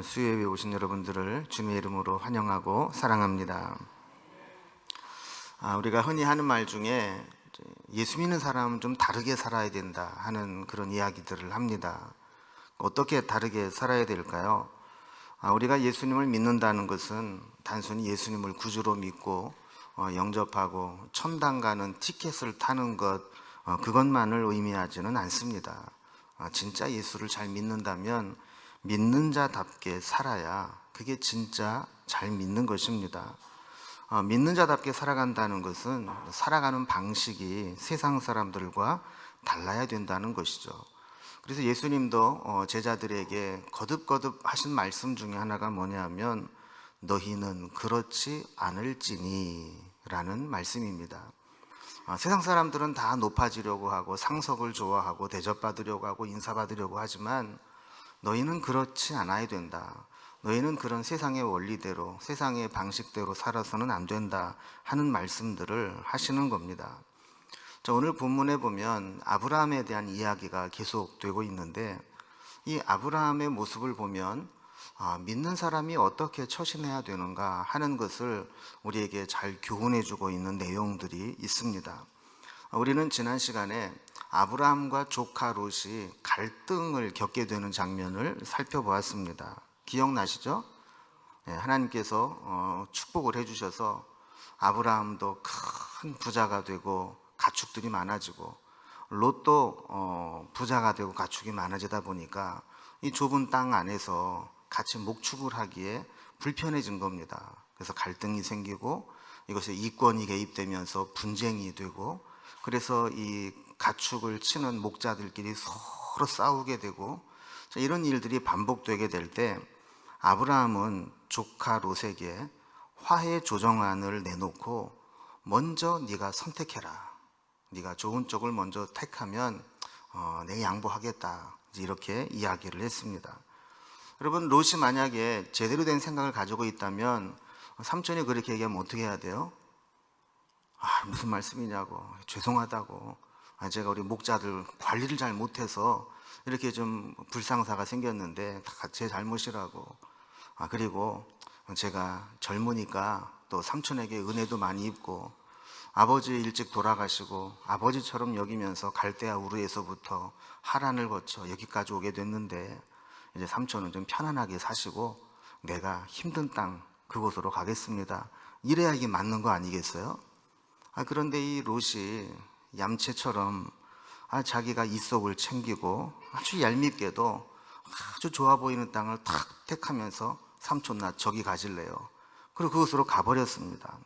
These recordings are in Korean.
수요예배 오신 여러분들을 주님의 이름으로 환영하고 사랑합니다. 우리가 흔히 하는 말 중에 예수 믿는 사람은 좀 다르게 살아야 된다 하는 그런 이야기들을 합니다. 어떻게 다르게 살아야 될까요? 우리가 예수님을 믿는다는 것은 단순히 예수님을 구주로 믿고 영접하고 천당 가는 티켓을 타는 것, 그것만을 의미하지는 않습니다. 진짜 예수를 잘 믿는다면 믿는 자답게 살아야 그게 진짜 잘 믿는 것입니다. 믿는 자답게 살아간다는 것은 살아가는 방식이 세상 사람들과 달라야 된다는 것이죠. 그래서 예수님도 제자들에게 거듭거듭 하신 말씀 중에 하나가 뭐냐면 너희는 그렇지 않을지니 라는 말씀입니다. 세상 사람들은 다 높아지려고 하고 상석을 좋아하고 대접받으려고 하고 인사받으려고 하지만 너희는 그렇지 않아야 된다. 너희는 그런 세상의 원리대로 세상의 방식대로 살아서는 안 된다 하는 말씀들을 하시는 겁니다. 오늘 본문에 보면 아브라함에 대한 이야기가 계속되고 있는데 이 아브라함의 모습을 보면 믿는 사람이 어떻게 처신해야 되는가 하는 것을 우리에게 잘 교훈해 주고 있는 내용들이 있습니다. 우리는 지난 시간에 아브라함과 조카 롯이 갈등을 겪게 되는 장면을 살펴보았습니다. 기억나시죠? 하나님께서 축복을 해주셔서 아브라함도 큰 부자가 되고 가축들이 많아지고 롯도 부자가 되고 가축이 많아지다 보니까 이 좁은 땅 안에서 같이 목축을 하기에 불편해진 겁니다. 그래서 갈등이 생기고 이것에 이권이 개입되면서 분쟁이 되고 그래서 이 가축을 치는 목자들끼리 서로 싸우게 되고 이런 일들이 반복되게 될 때 아브라함은 조카 롯에게 화해 조정안을 내놓고 먼저 네가 선택해라. 네가 좋은 쪽을 먼저 택하면 내가 양보하겠다. 이렇게 이야기를 했습니다. 여러분 롯이 만약에 제대로 된 생각을 가지고 있다면 삼촌이 그렇게 얘기하면 어떻게 해야 돼요? 무슨 말씀이냐고 죄송하다고 제가 우리 목자들 관리를 잘 못해서 이렇게 좀 불상사가 생겼는데 다 제 잘못이라고 그리고 제가 젊으니까 또 삼촌에게 은혜도 많이 입고 아버지 일찍 돌아가시고 아버지처럼 여기면서 갈대아 우르에서부터 하란을 거쳐 여기까지 오게 됐는데 이제 삼촌은 좀 편안하게 사시고 내가 힘든 땅 그곳으로 가겠습니다. 이래야 이게 맞는 거 아니겠어요? 그런데 이 롯이 얌체처럼 자기가 이속을 챙기고 아주 얄밉게도 아주 좋아 보이는 땅을 탁 택하면서 삼촌 나 저기 가질래요. 그리고 그곳으로 가버렸습니다.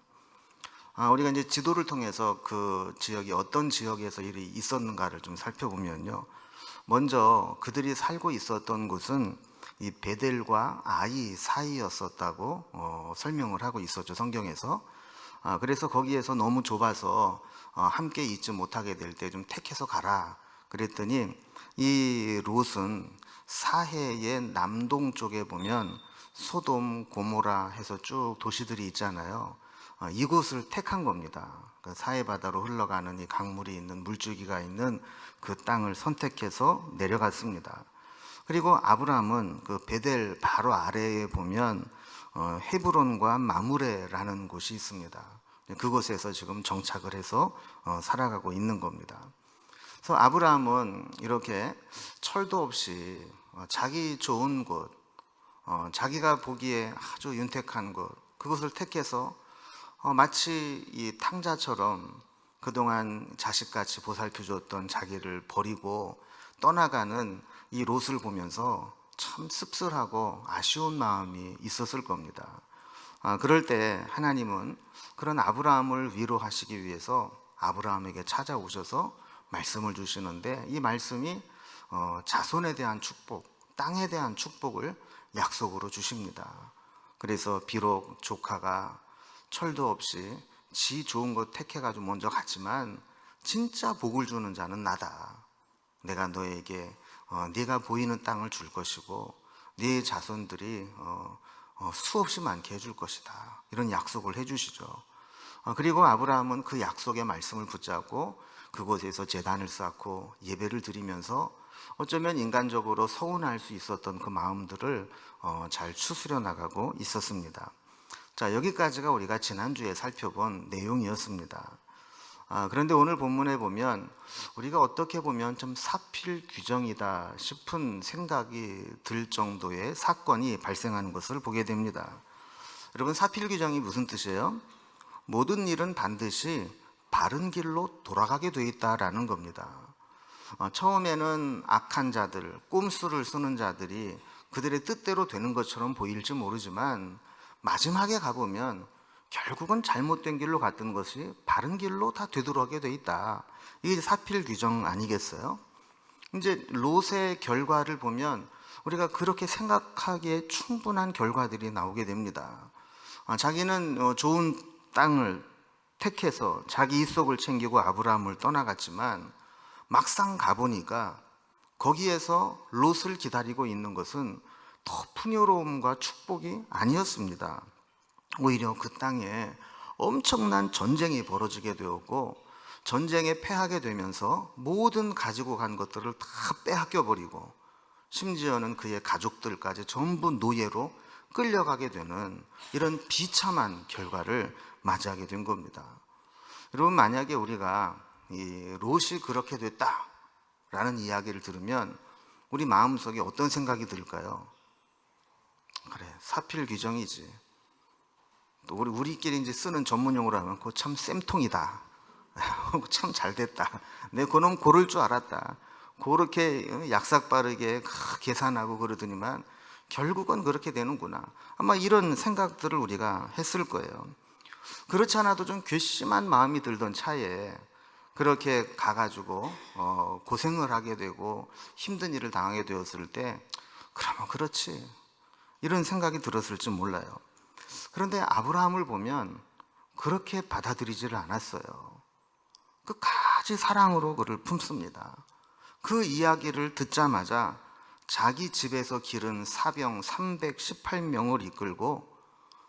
우리가 이제 지도를 통해서 그 지역이 어떤 지역에서 일이 있었는가를 좀 살펴보면요. 먼저 그들이 살고 있었던 곳은 이 베델과 아이 사이였었다고 설명을 하고 있었죠, 성경에서. 그래서 거기에서 너무 좁아서 함께 있지 못하게 될 때 좀 택해서 가라 그랬더니 이 롯은 사해의 남동쪽에 보면 소돔, 고모라 해서 쭉 도시들이 있잖아요. 이곳을 택한 겁니다. 그 사해 바다로 흘러가는 이 강물이 있는 물줄기가 있는 그 땅을 선택해서 내려갔습니다. 그리고 아브라함은 그 베델 바로 아래에 보면 헤브론과 마므레라는 곳이 있습니다. 그곳에서 지금 정착을 해서 살아가고 있는 겁니다. 그래서 아브라함은 이렇게 철도 없이 자기 좋은 곳, 자기가 보기에 아주 윤택한 곳, 그곳을 택해서 마치 이 탕자처럼 그동안 자식같이 보살펴줬던 자기를 버리고 떠나가는 이 롯을 보면서 참 씁쓸하고 아쉬운 마음이 있었을 겁니다. 그럴 때 하나님은 그런 아브라함을 위로하시기 위해서 아브라함에게 찾아오셔서 말씀을 주시는데 이 말씀이 자손에 대한 축복, 땅에 대한 축복을 약속으로 주십니다. 그래서 비록 조카가 철도 없이 지 좋은 것 택해가지고 먼저 갔지만 진짜 복을 주는 자는 나다. 내가 너에게 네가 보이는 땅을 줄 것이고 네 자손들이 수없이 많게 해줄 것이다. 이런 약속을 해주시죠. 그리고 아브라함은 그 약속의 말씀을 붙잡고 그곳에서 제단을 쌓고 예배를 드리면서 어쩌면 인간적으로 서운할 수 있었던 그 마음들을 잘 추스려 나가고 있었습니다. 자, 여기까지가 우리가 지난주에 살펴본 내용이었습니다. 그런데 오늘 본문에 보면 우리가 어떻게 보면 좀 사필 규정이다 싶은 생각이 들 정도의 사건이 발생하는 것을 보게 됩니다. 여러분, 사필 규정이 무슨 뜻이에요? 모든 일은 반드시 바른 길로 돌아가게 돼 있다라는 겁니다. 처음에는 악한 자들, 꼼수를 쓰는 자들이 그들의 뜻대로 되는 것처럼 보일지 모르지만 마지막에 가보면 결국은 잘못된 길로 갔던 것이 바른 길로 다 되돌아오게 돼 있다. 이게 사필 규정 아니겠어요? 이제 롯의 결과를 보면 우리가 그렇게 생각하기에 충분한 결과들이 나오게 됩니다. 자기는 좋은 땅을 택해서 자기 이속을 챙기고 아브라함을 떠나갔지만 막상 가보니까 거기에서 롯을 기다리고 있는 것은 더 풍요로움과 축복이 아니었습니다. 오히려 그 땅에 엄청난 전쟁이 벌어지게 되었고 전쟁에 패하게 되면서 모든 가지고 간 것들을 다 빼앗겨 버리고 심지어는 그의 가족들까지 전부 노예로 끌려가게 되는 이런 비참한 결과를 맞이하게 된 겁니다. 여러분, 만약에 우리가 이 롯이 그렇게 됐다라는 이야기를 들으면 우리 마음속에 어떤 생각이 들까요? 그래, 사필 규정이지. 또 우리끼리 이제 쓰는 전문용어로 하면 그거 참 쌤통이다. 참 잘됐다. 내 그놈 고를 줄 알았다. 그렇게 약삭 빠르게 계산하고 그러더니만 결국은 그렇게 되는구나. 아마 이런 생각들을 우리가 했을 거예요. 그렇지 않아도 좀 괘씸한 마음이 들던 차에 그렇게 가가지고 고생을 하게 되고 힘든 일을 당하게 되었을 때 그러면 그렇지, 이런 생각이 들었을지 몰라요. 그런데 아브라함을 보면 그렇게 받아들이지를 않았어요. 끝까지 사랑으로 그를 품습니다. 그 이야기를 듣자마자 자기 집에서 기른 사병 318명을 이끌고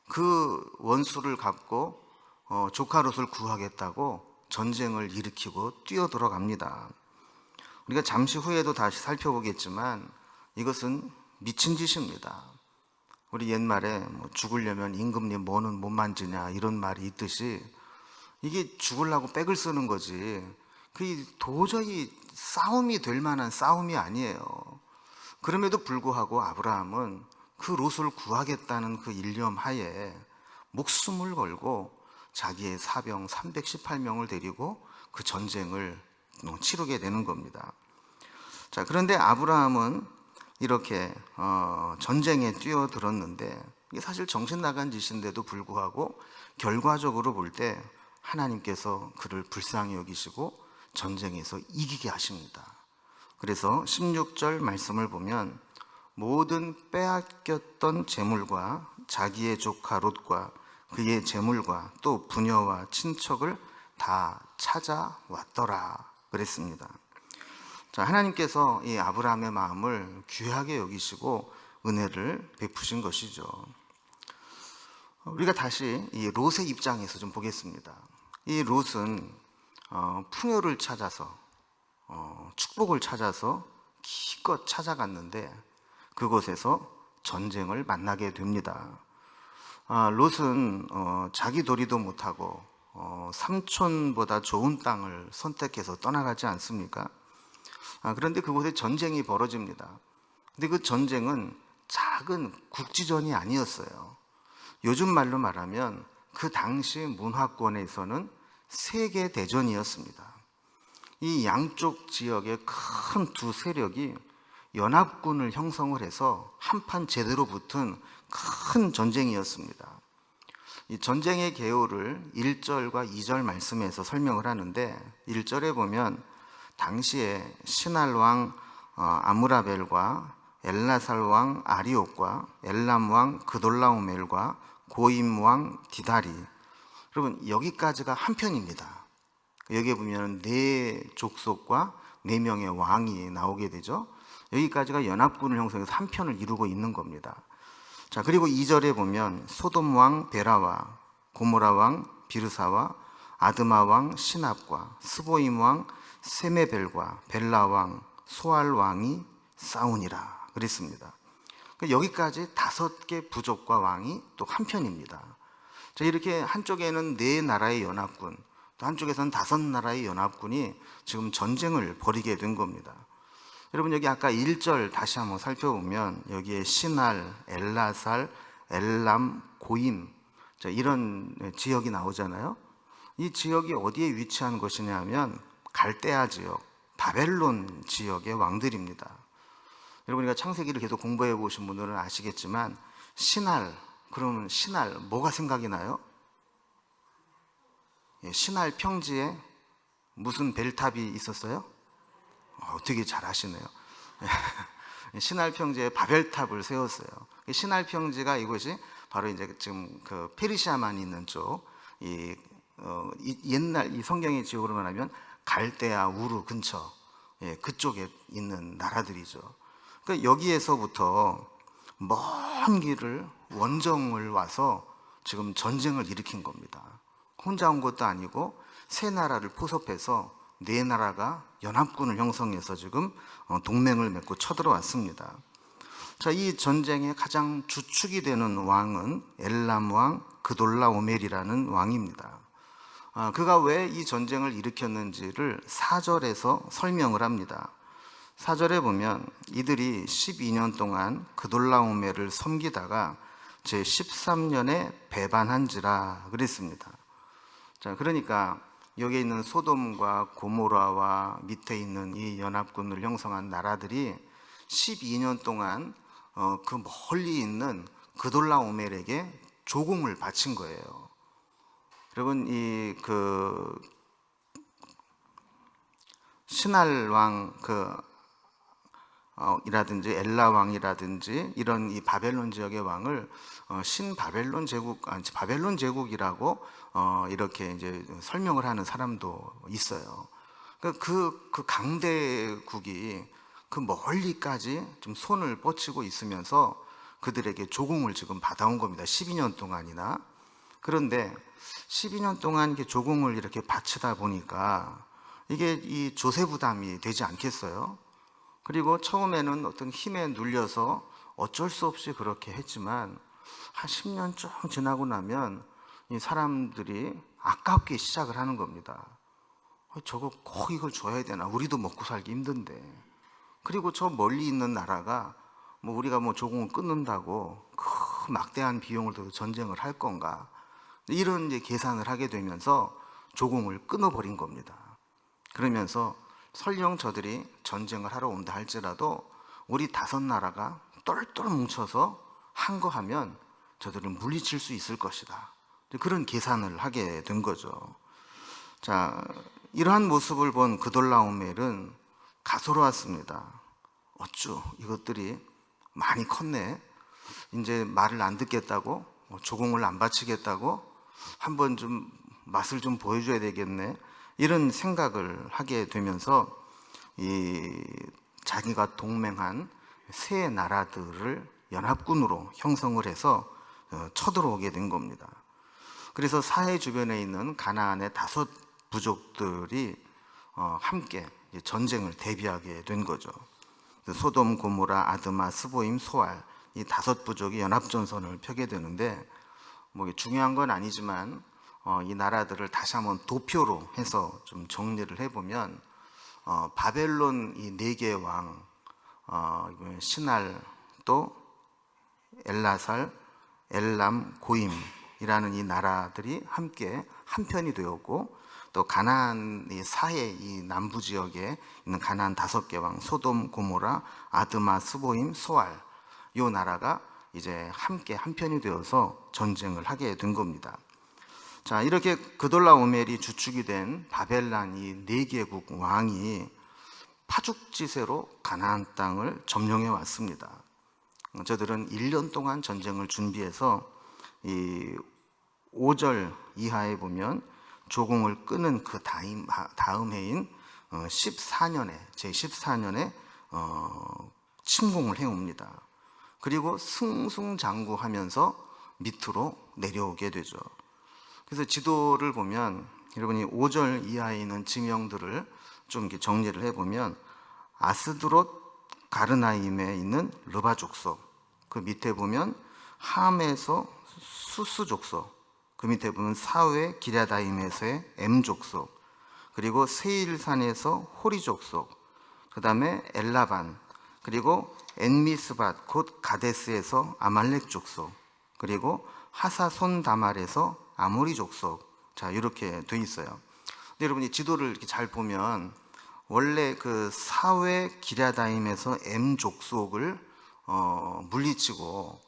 그 원수를 갚고 조카 롯을 구하겠다고 전쟁을 일으키고 뛰어들어갑니다. 우리가 잠시 후에도 다시 살펴보겠지만 이것은 미친 짓입니다. 우리 옛말에 죽으려면 임금님 뭐는 못 만지냐 이런 말이 있듯이 이게 죽으려고 백을 쓰는 거지 그게 도저히 싸움이 될 만한 싸움이 아니에요. 그럼에도 불구하고 아브라함은 그 롯을 구하겠다는 그 일념 하에 목숨을 걸고 자기의 사병 318명을 데리고 그 전쟁을 치르게 되는 겁니다. 자, 그런데 아브라함은 이렇게 전쟁에 뛰어들었는데 이게 사실 정신 나간 짓인데도 불구하고 결과적으로 볼 때 하나님께서 그를 불쌍히 여기시고 전쟁에서 이기게 하십니다. 그래서 16절 말씀을 보면 모든 빼앗겼던 재물과 자기의 조카 롯과 그의 재물과 또 부녀와 친척을 다 찾아왔더라 그랬습니다. 자, 하나님께서 이 아브라함의 마음을 귀하게 여기시고 은혜를 베푸신 것이죠. 우리가 다시 이 롯의 입장에서 좀 보겠습니다. 이 롯은 풍요를 찾아서 축복을 찾아서 기껏 찾아갔는데 그곳에서 전쟁을 만나게 됩니다. 롯은 자기 도리도 못하고 삼촌보다 좋은 땅을 선택해서 떠나가지 않습니까? 그런데 그곳에 전쟁이 벌어집니다. 근데 그 전쟁은 작은 국지전이 아니었어요. 요즘 말로 말하면 그 당시 문화권에서는 세계 대전이었습니다. 이 양쪽 지역의 큰 두 세력이 연합군을 형성을 해서 한판 제대로 붙은 큰 전쟁이었습니다. 이 전쟁의 개요를 1절과 2절 말씀에서 설명을 하는데 1절에 보면 당시에 신할 왕 아므라벨과 엘라살 왕 아리옥과 엘람 왕 그돌라오멜과 고임 왕 디다리. 여러분, 여기까지가 한 편입니다. 여기에 보면 네 족속과 네 명의 왕이 나오게 되죠. 여기까지가 연합군을 형성해서 한 편을 이루고 있는 겁니다. 자, 그리고 2절에 보면 소돔 왕 베라와 고모라 왕 비르사와 아드마 왕 시납과 스보임 왕 세메벨과 벨라 왕 소알 왕이 싸우니라 그랬습니다. 여기까지 5개 부족과 왕이 또 한편입니다. 자, 이렇게 한쪽에는 4나라의 연합군, 또 한쪽에서는 5나라의 연합군이 지금 전쟁을 벌이게 된 겁니다. 여러분, 여기 아까 1절 다시 한번 살펴보면 여기에 시날, 엘라살, 엘람, 고임, 자, 이런 지역이 나오잖아요. 이 지역이 어디에 위치한 것이냐면 갈대아 지역, 바벨론 지역의 왕들입니다. 여러분이 창세기를 계속 공부해 보신 분들은 아시겠지만 시날, 그러면 시날 뭐가 생각이 나요? 시날 평지에 무슨 벨탑이 있었어요? 되게 잘 아시네요. 시날 평지에 바벨탑을 세웠어요. 시날 평지가 이곳이 바로 이제 지금 그 페르시아만 있는 쪽, 옛날 이 성경의 지역으로 말하면 갈대아 우르 근처, 그쪽에 있는 나라들이죠. 그러니까 여기에서부터 먼 길을 원정을 와서 지금 전쟁을 일으킨 겁니다. 혼자 온 것도 아니고 3나라를 포섭해서 4나라가 연합군을 형성해서 지금 동맹을 맺고 쳐들어왔습니다. 자, 이 전쟁의 가장 주축이 되는 왕은 엘람 왕 그돌라오멜이라는 왕입니다. 그가 왜 이 전쟁을 일으켰는지를 4절에서 설명을 합니다. 4절에 보면 이들이 12년 동안 그돌라오멜을 섬기다가 제 13년에 배반한지라 그랬습니다. 자, 그러니까 여기에 있는 소돔과 고모라와 밑에 있는 이 연합군을 형성한 나라들이 12년 동안 그 멀리 있는 그돌라오멜에게 조공을 바친 거예요. 여러분, 이 시날 왕 이라든지 엘라 왕이라든지 이런 이 바벨론 지역의 왕을 신바벨론 제국, 바벨론 제국이라고 이렇게 이제 설명을 하는 사람도 있어요. 그 강대국이 그 멀리까지 좀 손을 뻗치고 있으면서 그들에게 조공을 지금 받아온 겁니다. 12년 동안이나. 그런데 12년 동안 이렇게 조공을 이렇게 바치다 보니까 이게 이 조세 부담이 되지 않겠어요? 그리고 처음에는 어떤 힘에 눌려서 어쩔 수 없이 그렇게 했지만 한 10년 좀 지나고 나면 이 사람들이 아깝게 시작을 하는 겁니다. 저거 꼭 이걸 줘야 되나? 우리도 먹고 살기 힘든데. 그리고 저 멀리 있는 나라가 우리가 조공을 끊는다고 그 막대한 비용을 들여 전쟁을 할 건가? 이런 이제 계산을 하게 되면서 조공을 끊어버린 겁니다. 그러면서 설령 저들이 전쟁을 하러 온다 할지라도 우리 5나라가 똘똘 뭉쳐서 한 거 하면 저들을 물리칠 수 있을 것이다. 그런 계산을 하게 된 거죠. 자, 이러한 모습을 본 그돌라오멜은 가소로웠습니다. 어쭈, 이것들이 많이 컸네. 이제 말을 안 듣겠다고, 조공을 안 바치겠다고, 한번 좀 맛을 좀 보여줘야 되겠네. 이런 생각을 하게 되면서 자기가 동맹한 3나라들을 연합군으로 형성을 해서 쳐들어오게 된 겁니다. 그래서 사해 주변에 있는 가나안의 5 부족들이 함께 전쟁을 대비하게 된 거죠. 소돔, 고모라, 아드마, 스보임, 소알, 이 5 부족이 연합전선을 펴게 되는데 중요한 건 아니지만 이 나라들을 다시 한번 도표로 해서 좀 정리를 해보면 바벨론 이 4개의 왕, 시날, 또 엘라살, 엘람, 고임이라는 이 나라들이 함께 한편이 되었고, 또 가나안 이 사해 이 남부 지역에 있는 가나안 5개 왕, 소돔, 고모라, 아드마, 스보임, 소알, 이 나라가 이제 함께 한편이 되어서 전쟁을 하게 된 겁니다. 자, 이렇게 그돌라오멜이 주축이 된 바벨란 이 4개국 왕이 파죽지세로 가나안 땅을 점령해 왔습니다. 저들은 1년 동안 전쟁을 준비해서 이 5절 이하에 보면 조공을 끊은 그 다음 해인 14년에 제14년에 침공을 해옵니다. 그리고 승승장구하면서 밑으로 내려오게 되죠. 그래서 지도를 보면 여러분이 5절 이하에 있는 지명들을 좀 이렇게 정리를 해보면 아스드롯 가르나임에 있는 르바 족속, 그 밑에 보면 함에서 수스 족속, 그 밑에 보면 사회 기랴다임에서의 M 족속, 그리고 세일산에서 호리 족속, 그 다음에 엘라반, 그리고 엔미스밭 곧 가데스에서 아말렉 족속, 그리고 하사손 다말에서 아모리 족속. 자, 이렇게 돼 있어요. 근데 여러분이 지도를 이렇게 잘 보면 원래 그 사회 기랴다임에서 M 족속을 물리치고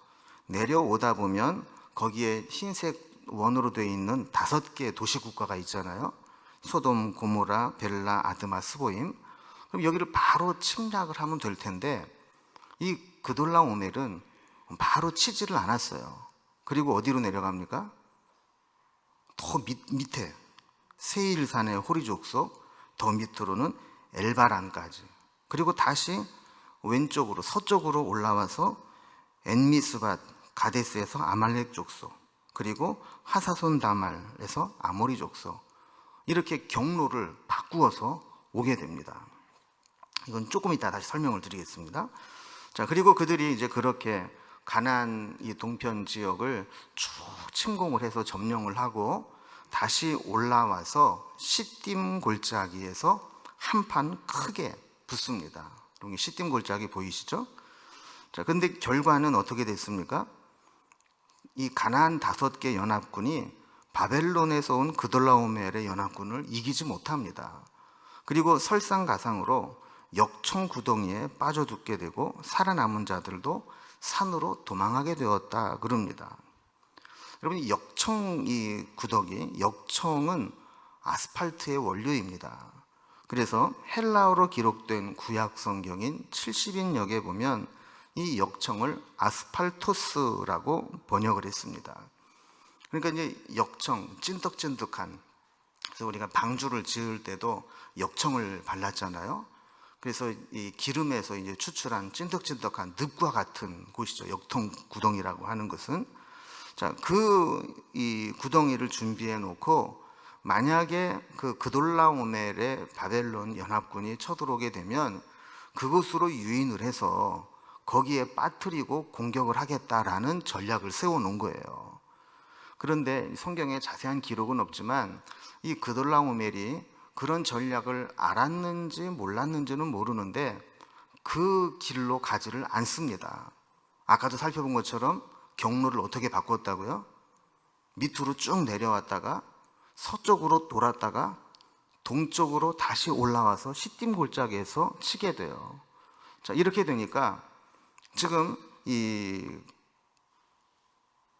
내려오다 보면 거기에 흰색 원으로 되어 있는 5개의 도시국가가 있잖아요. 소돔, 고모라, 벨라, 아드마, 스보임. 그럼 여기를 바로 침략을 하면 될 텐데 이 그돌라오멜은 바로 치지를 않았어요. 그리고 어디로 내려갑니까? 더 밑에 세일산의 호리 족속, 더 밑으로는 엘바란까지, 그리고 다시 왼쪽으로 서쪽으로 올라와서 엔미스밭 가데스에서 아말렉 족속, 그리고 하사손 다말에서 아모리 족속, 이렇게 경로를 바꾸어서 오게 됩니다. 이건 조금 이따 다시 설명을 드리겠습니다. 자, 그리고 그들이 이제 그렇게 가나안 이 동편 지역을 쭉 침공을 해서 점령을 하고 다시 올라와서 시딤 골짜기에서 한판 크게 붙습니다. 여기 시딤 골짜기 보이시죠? 자, 근데 결과는 어떻게 됐습니까? 이 가나안 5개 연합군이 바벨론에서 온 그돌라오멜의 연합군을 이기지 못합니다. 그리고 설상가상으로 역청 구덩이에 빠져죽게 되고 살아남은 자들도 산으로 도망하게 되었다 그럽니다. 여러분, 이 역청, 이 구더기, 역청은 아스팔트의 원료입니다. 그래서 헬라어로 기록된 구약 성경인 70인역에 보면 이 역청을 아스팔토스라고 번역을 했습니다. 그러니까 이제 역청, 찐득찐득한, 그래서 우리가 방주를 지을 때도 역청을 발랐잖아요. 그래서 이 기름에서 이제 추출한 찐득찐득한 늪과 같은 곳이죠. 역청 구덩이라고 하는 것은. 자, 이 구덩이를 준비해 놓고 만약에 그 그돌라오멜의 바벨론 연합군이 쳐들어오게 되면 그곳으로 유인을 해서 거기에 빠뜨리고 공격을 하겠다라는 전략을 세워 놓은 거예요. 그런데 성경에 자세한 기록은 없지만 이 그돌라오멜이 그런 전략을 알았는지 몰랐는지는 모르는데 그 길로 가지를 않습니다. 아까도 살펴본 것처럼 경로를 어떻게 바꿨다고요? 밑으로 쭉 내려왔다가 서쪽으로 돌았다가 동쪽으로 다시 올라와서 시딤 골짜기에서 치게 돼요. 자, 이렇게 되니까 지금 이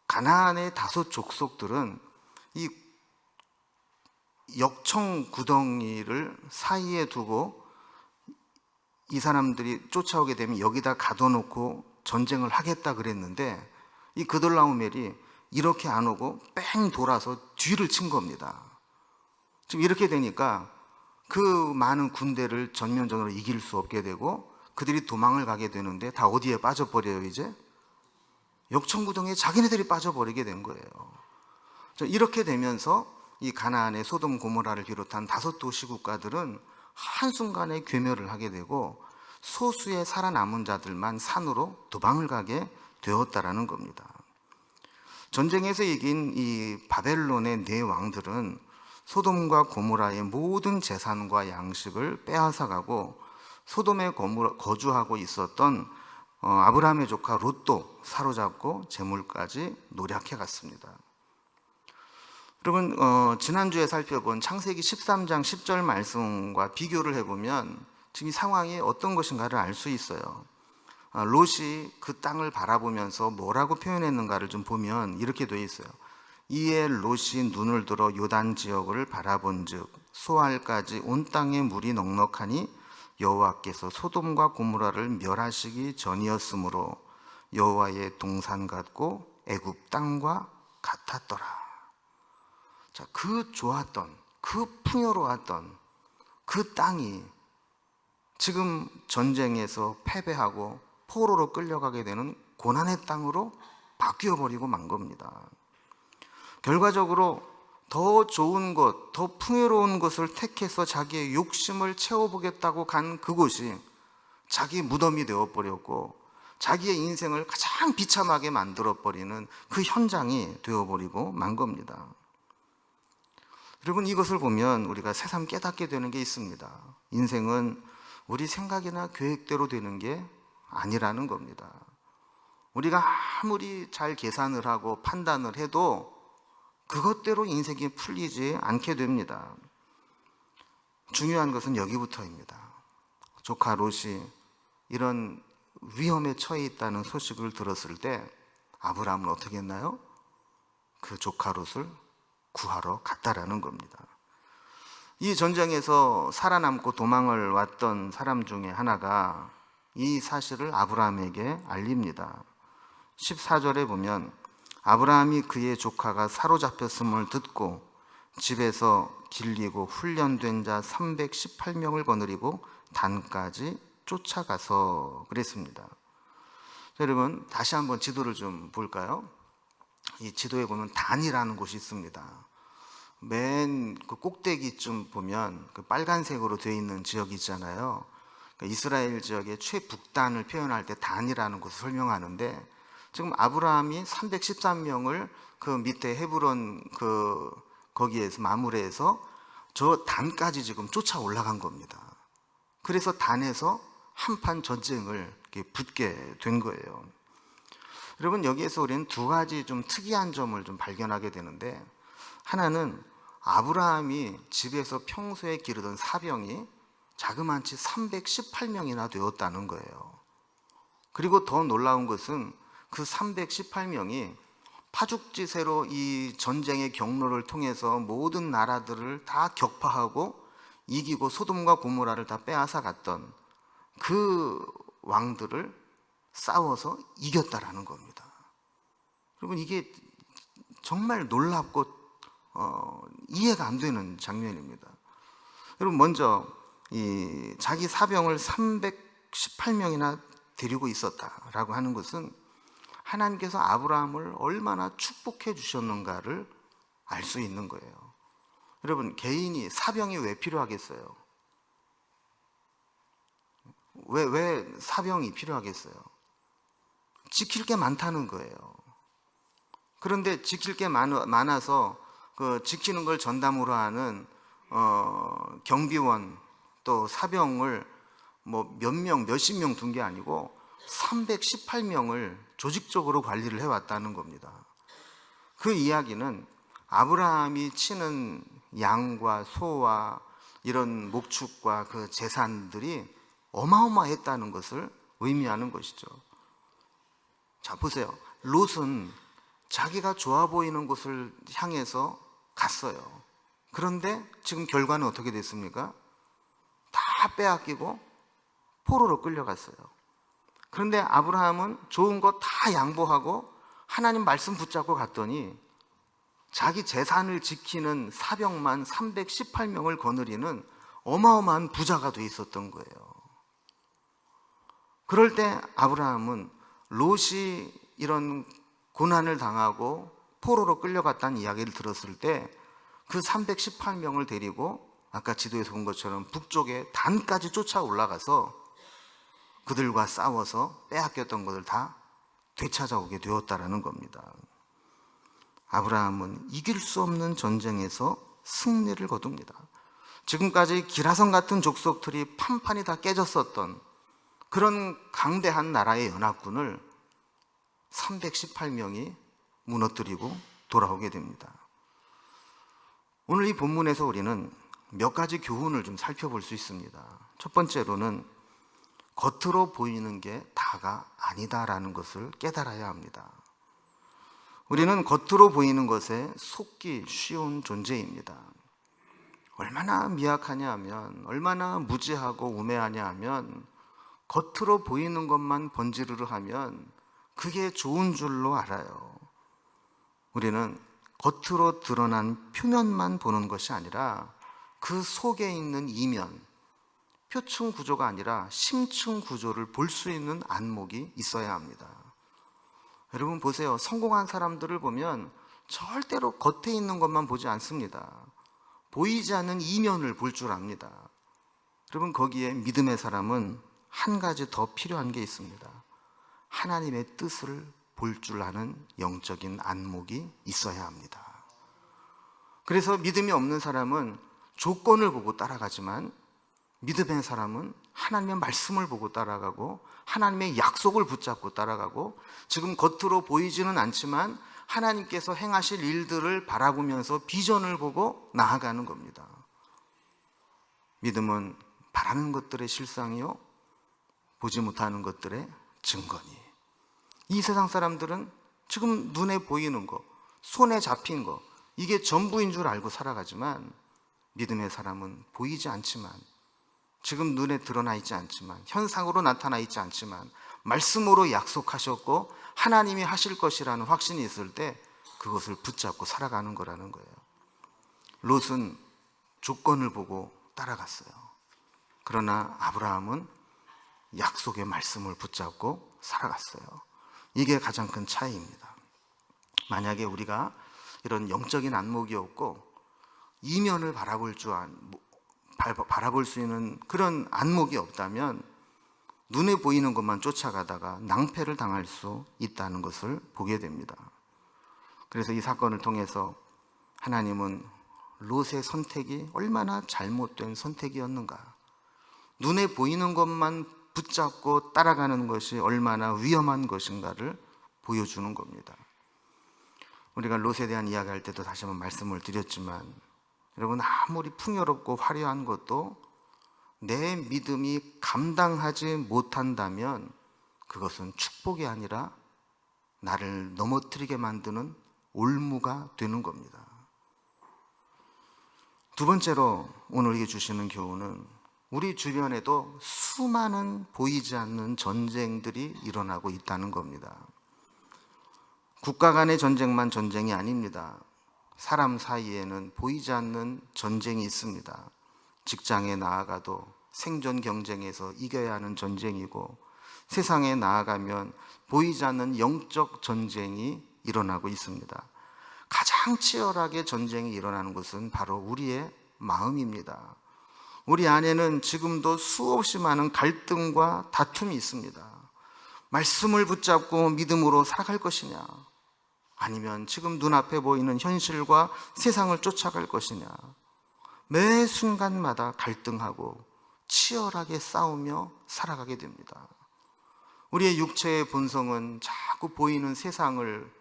가나안의 5 족속들은 이 역청 구덩이를 사이에 두고 이 사람들이 쫓아오게 되면 여기다 가둬놓고 전쟁을 하겠다 그랬는데 이 그돌라오멜이 이렇게 안 오고 뺑 돌아서 뒤를 친 겁니다. 지금 이렇게 되니까 그 많은 군대를 전면전으로 이길 수 없게 되고 그들이 도망을 가게 되는데 다 어디에 빠져버려요? 이제 역청구덩이에 자기네들이 빠져버리게 된 거예요. 이렇게 되면서 이 가나안의 소돔 고모라를 비롯한 5 도시 국가들은 한순간에 괴멸을 하게 되고 소수의 살아남은 자들만 산으로 도망을 가게 되었다라는 겁니다. 전쟁에서 이긴 이 바벨론의 4 왕들은 소돔과 고모라의 모든 재산과 양식을 빼앗아가고 소돔에 거주하고 있었던 아브라함의 조카 롯도 사로잡고 재물까지 노략해 갔습니다. 여러분, 지난주에 살펴본 창세기 13장 10절 말씀과 비교를 해보면 지금 이 상황이 어떤 것인가를 알 수 있어요. 롯이 그 땅을 바라보면서 뭐라고 표현했는가를 좀 보면 이렇게 되어 있어요. 이에 롯이 눈을 들어 요단 지역을 바라본즉 소알까지 온 땅에 물이 넉넉하니 여호와께서 소돔과 고모라를 멸하시기 전이었으므로 여호와의 동산 같고 애굽 땅과 같았더라. 자, 그 좋았던, 그 풍요로웠던 그 땅이 지금 전쟁에서 패배하고 포로로 끌려가게 되는 고난의 땅으로 바뀌어버리고 만 겁니다. 결과적으로 더 좋은 것, 더 풍요로운 것을 택해서 자기의 욕심을 채워보겠다고 간 그곳이 자기 무덤이 되어버렸고 자기의 인생을 가장 비참하게 만들어버리는 그 현장이 되어버리고 만 겁니다. 여러분, 이것을 보면 우리가 새삼 깨닫게 되는 게 있습니다. 인생은 우리 생각이나 계획대로 되는 게 아니라는 겁니다. 우리가 아무리 잘 계산을 하고 판단을 해도 그것대로 인생이 풀리지 않게 됩니다. 중요한 것은 여기부터입니다. 조카 롯이 이런 위험에 처해 있다는 소식을 들었을 때 아브라함은 어떻게 했나요? 그 조카 롯을 구하러 갔다라는 겁니다. 이 전쟁에서 살아남고 도망을 왔던 사람 중에 하나가 이 사실을 아브라함에게 알립니다. 14절에 보면 아브라함이 그의 조카가 사로잡혔음을 듣고 집에서 길리고 훈련된 자 318명을 거느리고 단까지 쫓아가서 그랬습니다. 여러분, 다시 한번 지도를 좀 볼까요? 이 지도에 보면 단이라는 곳이 있습니다. 맨 그 꼭대기쯤 보면 그 빨간색으로 되어 있는 지역이 있잖아요. 그러니까 이스라엘 지역의 최북단을 표현할 때 단이라는 곳을 설명하는데, 지금 아브라함이 313명을 그 밑에 헤브론 거기에서 마무리해서 저 단까지 지금 쫓아 올라간 겁니다. 그래서 단에서 한판 전쟁을 붙게 된 거예요. 여러분, 여기에서 우리는 두 가지 좀 특이한 점을 좀 발견하게 되는데, 하나는 아브라함이 집에서 평소에 기르던 사병이 자그만치 318명이나 되었다는 거예요. 그리고 더 놀라운 것은 그 318명이 파죽지세로 이 전쟁의 경로를 통해서 모든 나라들을 다 격파하고 이기고 소돔과 고모라를 다 빼앗아 갔던 그 왕들을 싸워서 이겼다라는 겁니다. 여러분, 이게 정말 놀랍고 이해가 안 되는 장면입니다. 여러분, 먼저 이 자기 사병을 318명이나 데리고 있었다라고 하는 것은 하나님께서 아브라함을 얼마나 축복해 주셨는가를 알 수 있는 거예요. 여러분, 개인이 사병이 왜 필요하겠어요? 왜 사병이 필요하겠어요? 지킬 게 많다는 거예요. 그런데 지킬 게 많아서 그 지키는 걸 전담으로 하는 경비원 또 사병을 뭐 몇 명, 몇십 명 둔 게 아니고 318명을 조직적으로 관리를 해왔다는 겁니다. 그 이야기는 아브라함이 치는 양과 소와 이런 목축과 그 재산들이 어마어마했다는 것을 의미하는 것이죠. 자, 보세요. 롯은 자기가 좋아 보이는 곳을 향해서 갔어요. 그런데 지금 결과는 어떻게 됐습니까? 다 빼앗기고 포로로 끌려갔어요. 그런데 아브라함은 좋은 거 다 양보하고 하나님 말씀 붙잡고 갔더니 자기 재산을 지키는 사병만 318명을 거느리는 어마어마한 부자가 돼 있었던 거예요. 그럴 때 아브라함은 롯이 이런 고난을 당하고 포로로 끌려갔다는 이야기를 들었을 때 그 318명을 데리고 아까 지도에서 본 것처럼 북쪽에 단까지 쫓아 올라가서 그들과 싸워서 빼앗겼던 것을 다 되찾아오게 되었다라는 겁니다. 아브라함은 이길 수 없는 전쟁에서 승리를 거둡니다. 지금까지 기라성 같은 족속들이 판판이 다 깨졌었던 그런 강대한 나라의 연합군을 318명이 무너뜨리고 돌아오게 됩니다. 오늘 이 본문에서 우리는 몇 가지 교훈을 좀 살펴볼 수 있습니다. 첫 번째로는 겉으로 보이는 게 다가 아니다라는 것을 깨달아야 합니다. 우리는 겉으로 보이는 것에 속기 쉬운 존재입니다. 얼마나 미약하냐 하면, 얼마나 무지하고 우매하냐 하면, 겉으로 보이는 것만 번지르르 하면 그게 좋은 줄로 알아요. 우리는 겉으로 드러난 표면만 보는 것이 아니라 그 속에 있는 이면, 표층 구조가 아니라 심층 구조를 볼 수 있는 안목이 있어야 합니다. 여러분 보세요. 성공한 사람들을 보면 절대로 겉에 있는 것만 보지 않습니다. 보이지 않는 이면을 볼 줄 압니다. 여러분, 거기에 믿음의 사람은 한 가지 더 필요한 게 있습니다. 하나님의 뜻을 볼 줄 아는 영적인 안목이 있어야 합니다. 그래서 믿음이 없는 사람은 조건을 보고 따라가지만, 믿음의 사람은 하나님의 말씀을 보고 따라가고 하나님의 약속을 붙잡고 따라가고, 지금 겉으로 보이지는 않지만 하나님께서 행하실 일들을 바라보면서 비전을 보고 나아가는 겁니다. 믿음은 바라는 것들의 실상이요, 보지 못하는 것들의 증거니. 이 세상 사람들은 지금 눈에 보이는 거, 손에 잡힌 거, 이게 전부인 줄 알고 살아가지만, 믿음의 사람은 보이지 않지만, 지금 눈에 드러나 있지 않지만, 현상으로 나타나 있지 않지만, 말씀으로 약속하셨고 하나님이 하실 것이라는 확신이 있을 때 그것을 붙잡고 살아가는 거라는 거예요. 롯은 조건을 보고 따라갔어요. 그러나 아브라함은 약속의 말씀을 붙잡고 살아갔어요. 이게 가장 큰 차이입니다. 만약에 우리가 이런 영적인 안목이 없고 이면을 바라볼 수 있는 그런 안목이 없다면 눈에 보이는 것만 쫓아가다가 낭패를 당할 수 있다는 것을 보게 됩니다. 그래서 이 사건을 통해서 하나님은 롯의 선택이 얼마나 잘못된 선택이었는가, 눈에 보이는 것만 붙잡고 따라가는 것이 얼마나 위험한 것인가를 보여주는 겁니다. 우리가 롯에 대한 이야기할 때도 다시 한번 말씀을 드렸지만, 여러분, 아무리 풍요롭고 화려한 것도 내 믿음이 감당하지 못한다면 그것은 축복이 아니라 나를 넘어뜨리게 만드는 올무가 되는 겁니다. 두 번째로 오늘 주시는 교훈은, 우리 주변에도 수많은 보이지 않는 전쟁들이 일어나고 있다는 겁니다. 국가 간의 전쟁만 전쟁이 아닙니다. 사람 사이에는 보이지 않는 전쟁이 있습니다. 직장에 나아가도 생존 경쟁에서 이겨야 하는 전쟁이고, 세상에 나아가면 보이지 않는 영적 전쟁이 일어나고 있습니다. 가장 치열하게 전쟁이 일어나는 것은 바로 우리의 마음입니다. 우리 안에는 지금도 수없이 많은 갈등과 다툼이 있습니다. 말씀을 붙잡고 믿음으로 살아갈 것이냐, 아니면 지금 눈앞에 보이는 현실과 세상을 쫓아갈 것이냐, 매 순간마다 갈등하고 치열하게 싸우며 살아가게 됩니다. 우리의 육체의 본성은 자꾸 보이는 세상을,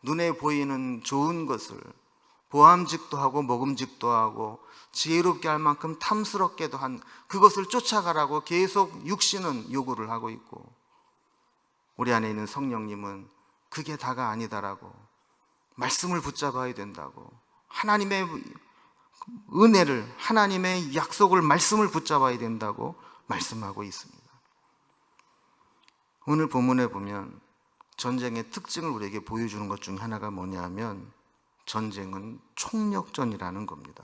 눈에 보이는 좋은 것을 보암직도 하고 먹음직도 하고 지혜롭게 할 만큼 탐스럽게도 한 그것을 쫓아가라고 계속 육신은 요구를 하고 있고, 우리 안에 있는 성령님은 그게 다가 아니다라고, 말씀을 붙잡아야 된다고, 하나님의 은혜를, 하나님의 약속을, 말씀을 붙잡아야 된다고 말씀하고 있습니다. 오늘 본문에 보면 전쟁의 특징을 우리에게 보여주는 것 중 하나가 뭐냐면, 전쟁은 총력전이라는 겁니다.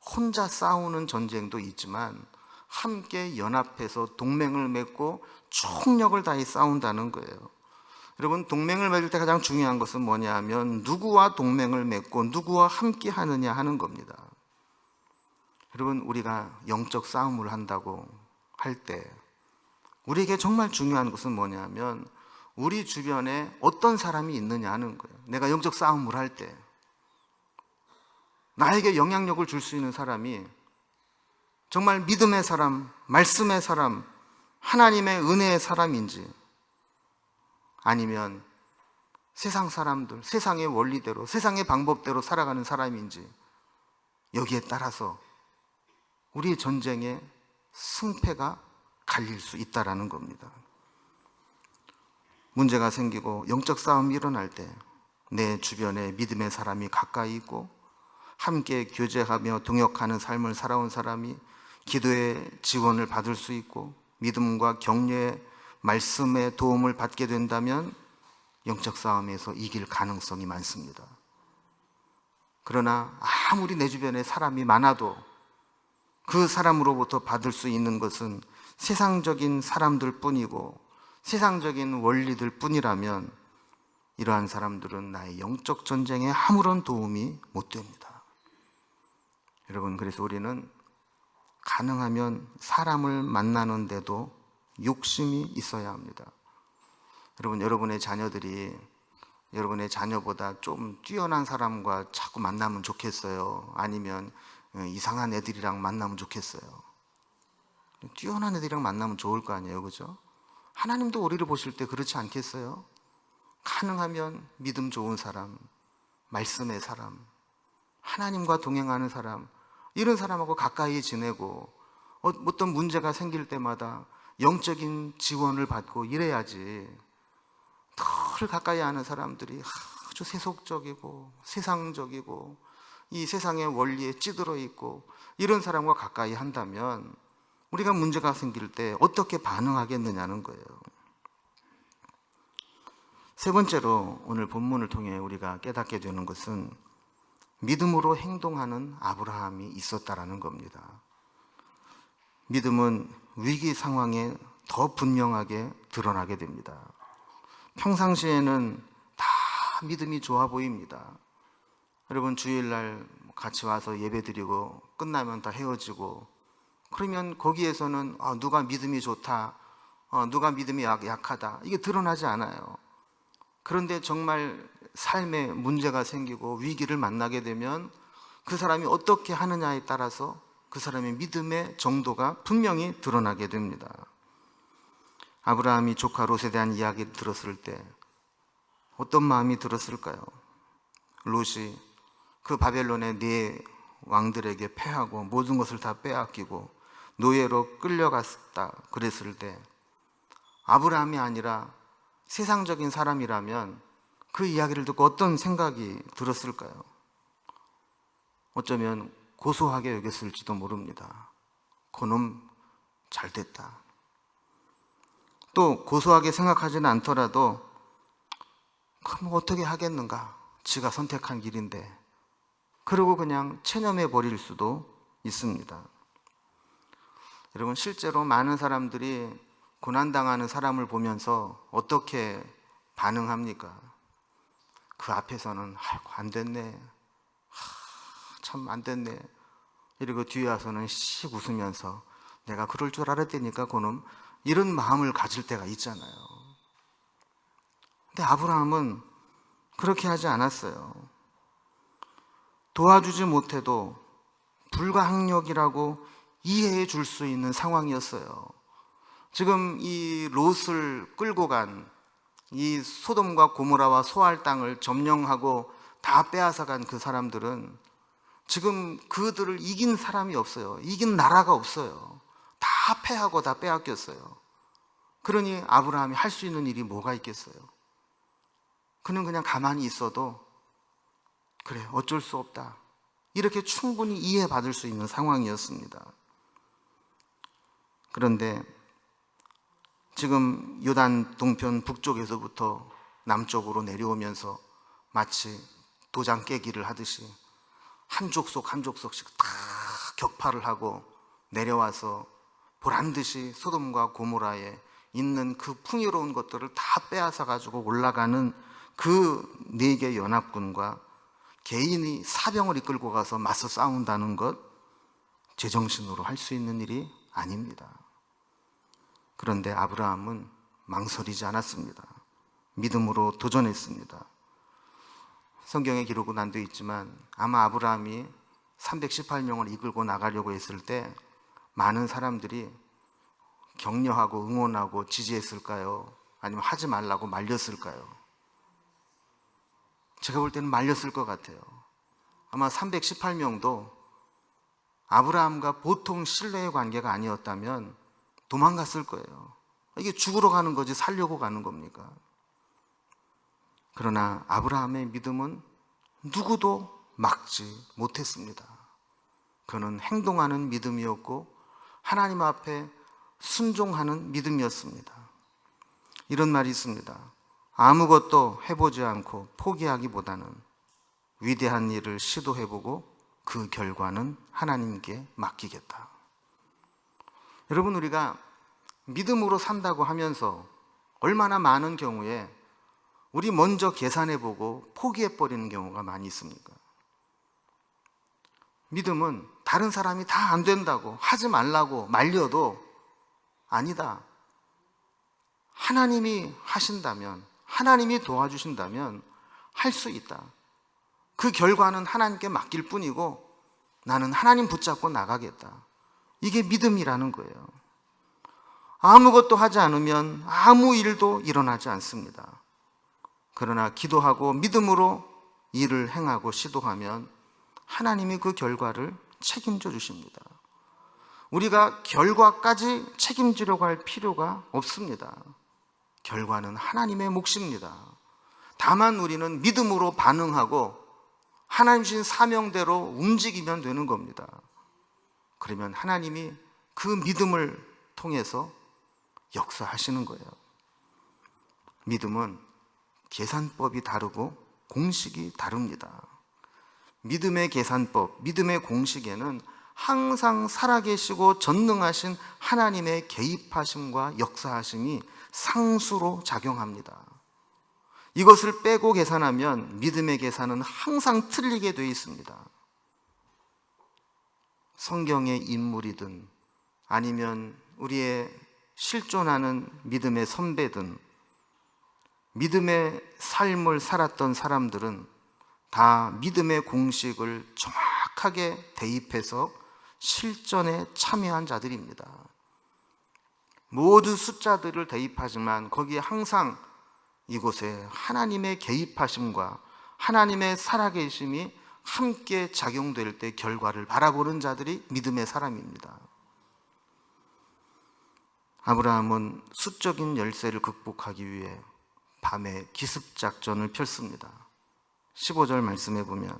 혼자 싸우는 전쟁도 있지만 함께 연합해서 동맹을 맺고 총력을 다해 싸운다는 거예요. 여러분, 동맹을 맺을 때 가장 중요한 것은 뭐냐 하면, 누구와 동맹을 맺고 누구와 함께 하느냐 하는 겁니다. 여러분, 우리가 영적 싸움을 한다고 할 때 우리에게 정말 중요한 것은 뭐냐 하면, 우리 주변에 어떤 사람이 있느냐 하는 거예요. 내가 영적 싸움을 할 때 나에게 영향력을 줄 수 있는 사람이 정말 믿음의 사람, 말씀의 사람, 하나님의 은혜의 사람인지, 아니면 세상 사람들, 세상의 원리대로, 세상의 방법대로 살아가는 사람인지, 여기에 따라서 우리의 전쟁의 승패가 갈릴 수 있다라는 겁니다. 문제가 생기고 영적 싸움이 일어날 때 내 주변에 믿음의 사람이 가까이 있고 함께 교제하며 동역하는 삶을 살아온 사람이 기도의 지원을 받을 수 있고 믿음과 격려의 말씀의 도움을 받게 된다면 영적 싸움에서 이길 가능성이 많습니다. 그러나 아무리 내 주변에 사람이 많아도 그 사람으로부터 받을 수 있는 것은 세상적인 사람들 뿐이고 세상적인 원리들 뿐이라면, 이러한 사람들은 나의 영적 전쟁에 아무런 도움이 못 됩니다. 여러분, 그래서 우리는 가능하면 사람을 만나는데도 욕심이 있어야 합니다. 여러분, 여러분의 자녀들이 여러분의 자녀보다 좀 뛰어난 사람과 자꾸 만나면 좋겠어요? 아니면 이상한 애들이랑 만나면 좋겠어요? 뛰어난 애들이랑 만나면 좋을 거 아니에요, 그죠? 하나님도 우리를 보실 때 그렇지 않겠어요? 가능하면 믿음 좋은 사람, 말씀의 사람, 하나님과 동행하는 사람, 이런 사람하고 가까이 지내고 어떤 문제가 생길 때마다 영적인 지원을 받고 이래야지. 덜 가까이 하는 사람들이 아주 세속적이고 세상적이고 이 세상의 원리에 찌들어 있고 이런 사람과 가까이 한다면 우리가 문제가 생길 때 어떻게 반응하겠느냐는 거예요. 세 번째로 오늘 본문을 통해 우리가 깨닫게 되는 것은 믿음으로 행동하는 아브라함이 있었다라는 겁니다. 믿음은 위기 상황에 더 분명하게 드러나게 됩니다. 평상시에는 다 믿음이 좋아 보입니다. 여러분, 주일날 같이 와서 예배드리고 끝나면 다 헤어지고 그러면 거기에서는 누가 믿음이 좋다, 누가 믿음이 약하다, 이게 드러나지 않아요. 그런데 정말 삶에 문제가 생기고 위기를 만나게 되면 그 사람이 어떻게 하느냐에 따라서 그 사람의 믿음의 정도가 분명히 드러나게 됩니다. 아브라함이 조카 롯에 대한 이야기를 들었을 때 어떤 마음이 들었을까요? 롯이 그 바벨론의 네 왕들에게 패하고 모든 것을 다 빼앗기고 노예로 끌려갔다 그랬을 때 아브라함이 아니라 세상적인 사람이라면 그 이야기를 듣고 어떤 생각이 들었을까요? 어쩌면 고소하게 여겼을지도 모릅니다. 그놈 잘 됐다. 또 고소하게 생각하지는 않더라도 그럼 어떻게 하겠는가? 지가 선택한 길인데. 그러고 그냥 체념해 버릴 수도 있습니다. 여러분, 실제로 많은 사람들이 고난당하는 사람을 보면서 어떻게 반응합니까? 그 앞에서는 아이고 안 됐네, 참 안 됐네, 이러고 뒤에 와서는 씩 웃으면서 내가 그럴 줄 알았다니까 그놈, 이런 마음을 가질 때가 있잖아요. 근데 아브라함은 그렇게 하지 않았어요. 도와주지 못해도 불가항력이라고 이해해 줄 수 있는 상황이었어요. 지금 이 롯을 끌고 간 이 소돔과 고모라와 소알 땅을 점령하고 다 빼앗아간 그 사람들은 지금 그들을 이긴 사람이 없어요. 이긴 나라가 없어요. 다 패하고 다 빼앗겼어요. 그러니 아브라함이 할 수 있는 일이 뭐가 있겠어요? 그는 그냥 가만히 있어도 그래, 어쩔 수 없다, 이렇게 충분히 이해받을 수 있는 상황이었습니다. 그런데 지금 요단 동편 북쪽에서부터 남쪽으로 내려오면서 마치 도장 깨기를 하듯이 한 족속 한 족속씩 다 격파를 하고 내려와서 보란듯이 소돔과 고모라에 있는 그 풍요로운 것들을 다 빼앗아 가지고 올라가는 그 네 개 연합군과 개인이 사병을 이끌고 가서 맞서 싸운다는 것, 제정신으로 할 수 있는 일이 아닙니다. 그런데 아브라함은 망설이지 않았습니다. 믿음으로 도전했습니다. 성경에 기록은 안 되어 있지만 아마 아브라함이 318명을 이끌고 나가려고 했을 때 많은 사람들이 격려하고 응원하고 지지했을까요? 아니면 하지 말라고 말렸을까요? 제가 볼 때는 말렸을 것 같아요. 아마 318명도 아브라함과 보통 신뢰의 관계가 아니었다면 도망갔을 거예요. 이게 죽으러 가는 거지 살려고 가는 겁니까? 그러나 아브라함의 믿음은 누구도 막지 못했습니다. 그는 행동하는 믿음이었고 하나님 앞에 순종하는 믿음이었습니다. 이런 말이 있습니다. 아무것도 해보지 않고 포기하기보다는 위대한 일을 시도해보고 그 결과는 하나님께 맡기겠다. 여러분, 우리가 믿음으로 산다고 하면서 얼마나 많은 경우에 우리 먼저 계산해보고 포기해버리는 경우가 많이 있습니까? 믿음은 다른 사람이 다 안 된다고 하지 말라고 말려도 아니다, 하나님이 하신다면, 하나님이 도와주신다면 할 수 있다. 그 결과는 하나님께 맡길 뿐이고 나는 하나님 붙잡고 나가겠다. 이게 믿음이라는 거예요. 아무것도 하지 않으면 아무 일도 일어나지 않습니다. 그러나 기도하고 믿음으로 일을 행하고 시도하면 하나님이 그 결과를 책임져 주십니다. 우리가 결과까지 책임지려고 할 필요가 없습니다. 결과는 하나님의 몫입니다. 다만 우리는 믿음으로 반응하고 하나님 주신 사명대로 움직이면 되는 겁니다. 그러면 하나님이 그 믿음을 통해서 역사하시는 거예요. 믿음은 계산법이 다르고 공식이 다릅니다. 믿음의 계산법, 믿음의 공식에는 항상 살아계시고 전능하신 하나님의 개입하심과 역사하심이 상수로 작용합니다. 이것을 빼고 계산하면 믿음의 계산은 항상 틀리게 되어 있습니다. 성경의 인물이든 아니면 우리의 실존하는 믿음의 선배든 믿음의 삶을 살았던 사람들은 다 믿음의 공식을 정확하게 대입해서 실전에 참여한 자들입니다. 모든 숫자들을 대입하지만 거기에 항상 이곳에 하나님의 개입하심과 하나님의 살아계심이 함께 작용될 때 결과를 바라보는 자들이 믿음의 사람입니다. 아브라함은 수적인 열세를 극복하기 위해 밤에 기습작전을 펼습니다. 15절 말씀해 보면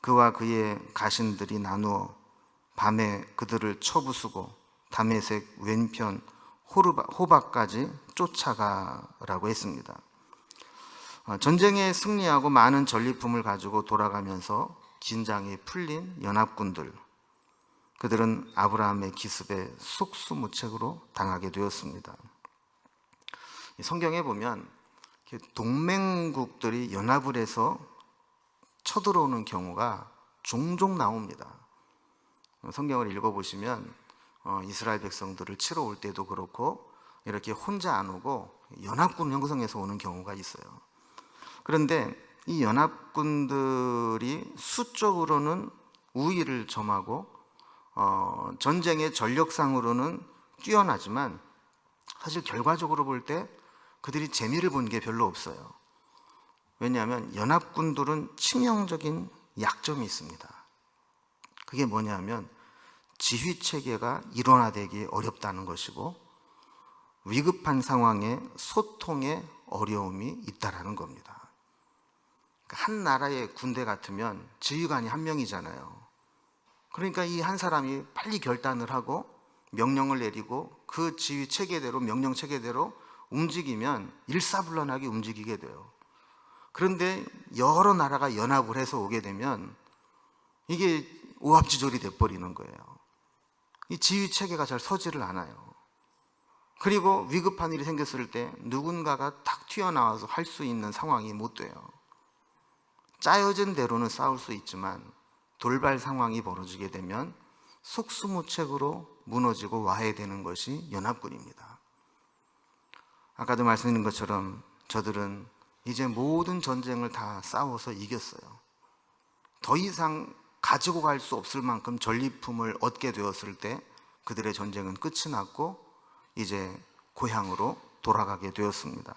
그와 그의 가신들이 나누어 밤에 그들을 쳐부수고 다메섹 왼편 호박까지 쫓아가라고 했습니다. 전쟁에 승리하고 많은 전리품을 가지고 돌아가면서 긴장이 풀린 연합군들, 그들은 아브라함의 기습에 속수무책으로 당하게 되었습니다. 성경에 보면 동맹국들이 연합을 해서 쳐들어오는 경우가 종종 나옵니다. 성경을 읽어보시면 이스라엘 백성들을 치러 올 때도 그렇고 이렇게 혼자 안 오고 연합군 형성해서 오는 경우가 있어요. 그런데 이 연합군들이 수적으로는 우위를 점하고 전쟁의 전력상으로는 뛰어나지만 사실 결과적으로 볼 때 그들이 재미를 본 게 별로 없어요. 왜냐하면 연합군들은 치명적인 약점이 있습니다. 그게 뭐냐면 지휘체계가 일원화되기 어렵다는 것이고 위급한 상황에 소통에 어려움이 있다는 겁니다. 한 나라의 군대 같으면 지휘관이 한 명이잖아요. 그러니까 이 한 사람이 빨리 결단을 하고 명령을 내리고 그 지휘체계대로 명령체계대로 움직이면 일사불란하게 움직이게 돼요. 그런데 여러 나라가 연합을 해서 오게 되면 이게 오합지졸이 돼버리는 거예요. 이 지휘체계가 잘 서지를 않아요. 그리고 위급한 일이 생겼을 때 누군가가 탁 튀어나와서 할 수 있는 상황이 못 돼요. 짜여진 대로는 싸울 수 있지만 돌발 상황이 벌어지게 되면 속수무책으로 무너지고 와해되는 것이 연합군입니다. 아까도 말씀드린 것처럼 저들은 이제 모든 전쟁을 다 싸워서 이겼어요. 더 이상 가지고 갈 수 없을 만큼 전리품을 얻게 되었을 때 그들의 전쟁은 끝이 났고 이제 고향으로 돌아가게 되었습니다.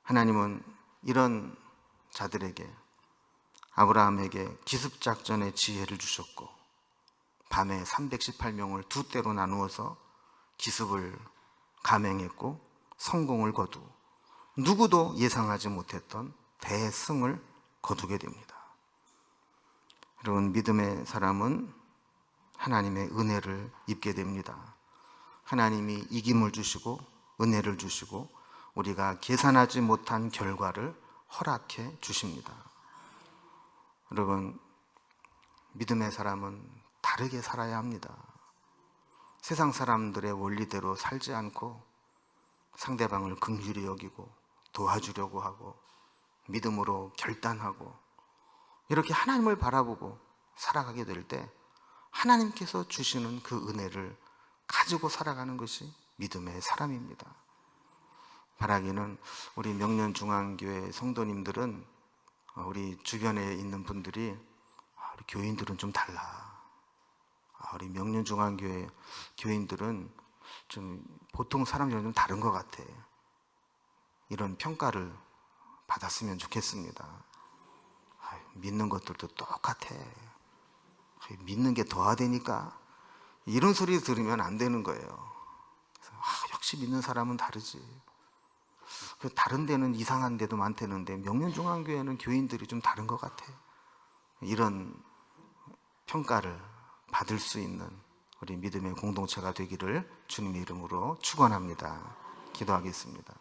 하나님은 이런 자들에게 아브라함에게 기습작전의 지혜를 주셨고 밤에 318명을 두 때로 나누어서 기습을 감행했고 성공을 거두고 누구도 예상하지 못했던 대승을 거두게 됩니다. 여러분, 믿음의 사람은 하나님의 은혜를 입게 됩니다. 하나님이 이김을 주시고 은혜를 주시고 우리가 계산하지 못한 결과를 허락해 주십니다. 여러분, 믿음의 사람은 다르게 살아야 합니다. 세상 사람들의 원리대로 살지 않고 상대방을 긍휼히 여기고 도와주려고 하고 믿음으로 결단하고 이렇게 하나님을 바라보고 살아가게 될 때 하나님께서 주시는 그 은혜를 가지고 살아가는 것이 믿음의 사람입니다. 바라기는 우리 명륜중앙교회 성도님들은 우리 주변에 있는 분들이 우리 교인들은 좀 달라. 우리 명륜중앙교회 교인들은 좀 보통 사람들은 좀 다른 것 같아. 이런 평가를 받았으면 좋겠습니다. 믿는 것들도 똑같아. 믿는 게 더하되니까 이런 소리 들으면 안 되는 거예요. 역시 믿는 사람은 다르지. 다른 데는 이상한 데도 많다는데 명륜중앙교회는 교인들이 좀 다른 것 같아. 이런 평가를 받을 수 있는 우리 믿음의 공동체가 되기를 주님의 이름으로 축원합니다. 기도하겠습니다.